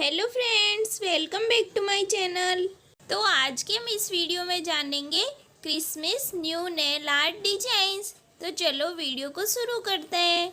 Hello friends, welcome back to my channel. तो आज के हम इस वीडियो में जानेंगे Christmas new nail art designs. तो चलो वीडियो को शुरू करते हैं।